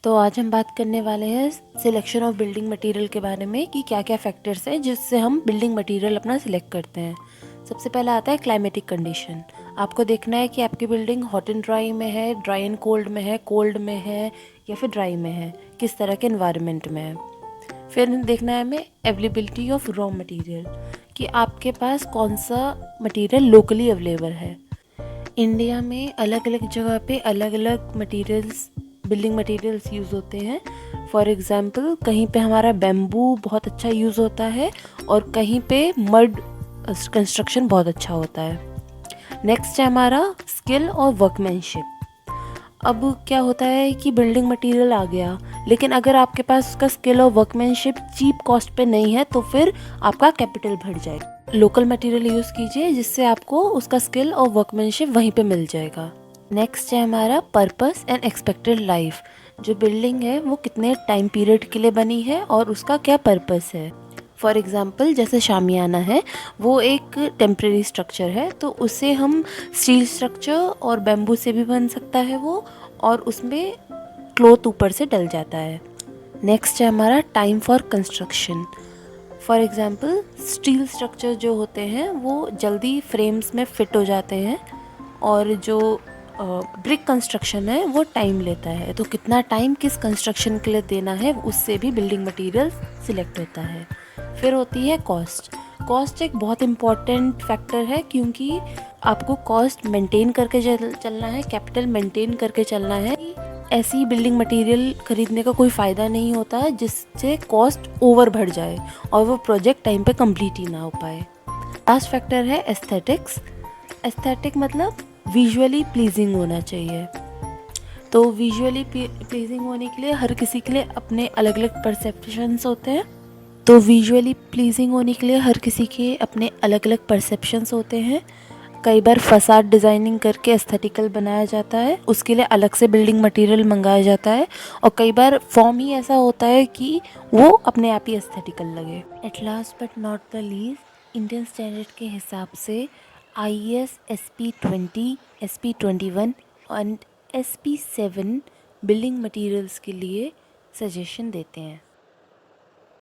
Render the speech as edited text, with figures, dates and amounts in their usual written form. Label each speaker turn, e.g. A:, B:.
A: तो आज हम बात करने वाले हैं सिलेक्शन ऑफ बिल्डिंग मटेरियल के बारे में कि क्या क्या फैक्टर्स हैं जिससे हम बिल्डिंग मटेरियल अपना सिलेक्ट करते हैं। सबसे पहला आता है क्लाइमेटिक कंडीशन। आपको देखना है कि आपकी बिल्डिंग हॉट एंड ड्राई में है, ड्राई एंड कोल्ड में है, कोल्ड में है या फिर ड्राई में है, किस तरह के इन्वायरमेंट में है। फिर देखना है हमें अवेलेबिलिटी ऑफ रॉ मटेरियल, कि आपके पास कौन सा मटेरियल लोकली अवेलेबल है। इंडिया में अलग अलग जगह पे अलग अलग मटेरियल्स, बिल्डिंग मटेरियल्स यूज़ होते हैं। फॉर एग्ज़ाम्पल कहीं पे हमारा बैम्बू बहुत अच्छा यूज़ होता है और कहीं पे मड कंस्ट्रक्शन बहुत अच्छा होता है। नेक्स्ट है हमारा स्किल और वर्कमैनशिप। अब क्या होता है कि बिल्डिंग मटेरियल आ गया, लेकिन अगर आपके पास उसका स्किल और वर्कमैनशिप चीप कॉस्ट पे नहीं है तो फिर आपका कैपिटल बढ़ जाएगा। लोकल मटेरियल यूज़ कीजिए जिससे आपको उसका स्किल और वर्कमैनशिप वहीं पे मिल जाएगा। नेक्स्ट है हमारा पर्पस एंड एक्सपेक्टेड लाइफ। जो बिल्डिंग है वो कितने टाइम पीरियड के लिए बनी है और उसका क्या पर्पस है। फॉर एग्ज़ाम्पल जैसे शामियाना है, वो एक टेम्प्रेरी स्ट्रक्चर है, तो उसे हम स्टील स्ट्रक्चर और बैम्बू से भी बन सकता है वो, और उसमें क्लोथ ऊपर से डल जाता है। नेक्स्ट है हमारा time for construction. For example steel structure जो होते हैं वो जल्दी फ्रेम्स में फिट हो जाते हैं, और जो ब्रिक कंस्ट्रक्शन है वो टाइम लेता है। तो कितना टाइम किस कंस्ट्रक्शन के लिए देना है उससे भी बिल्डिंग मटेरियल सिलेक्ट होता है। फिर होती है कॉस्ट। कॉस्ट एक बहुत इम्पॉर्टेंट फैक्टर है, क्योंकि आपको कॉस्ट मेंटेन करके चलना है, कैपिटल मेंटेन करके चलना है। ऐसी बिल्डिंग मटेरियल खरीदने का कोई फ़ायदा नहीं होता है जिससे कॉस्ट ओवर बढ़ जाए और वो प्रोजेक्ट टाइम पे कंप्लीट ही ना हो पाए। लास्ट फैक्टर है एस्थेटिक्स। एस्थेटिक मतलब विजुअली प्लीजिंग होना चाहिए। तो विजुअली प्लीजिंग होने के लिए हर किसी के लिए अपने अलग अलग परसेप्शंस होते हैं। तो विजुअली प्लीजिंग होने के लिए हर किसी के अपने अलग अलग परसेप्शंस होते हैं। कई बार फसाड डिज़ाइनिंग करके एस्थेटिकल बनाया जाता है, उसके लिए अलग से बिल्डिंग मटेरियल मंगाया जाता है, और कई बार फॉर्म ही ऐसा होता है कि वो अपने आप ही एस्थेटिकल लगे। At last but not the least, Indian standard के हिसाब से IS SP20, SP21 and SP7 building materials के लिए सजेशन देते हैं।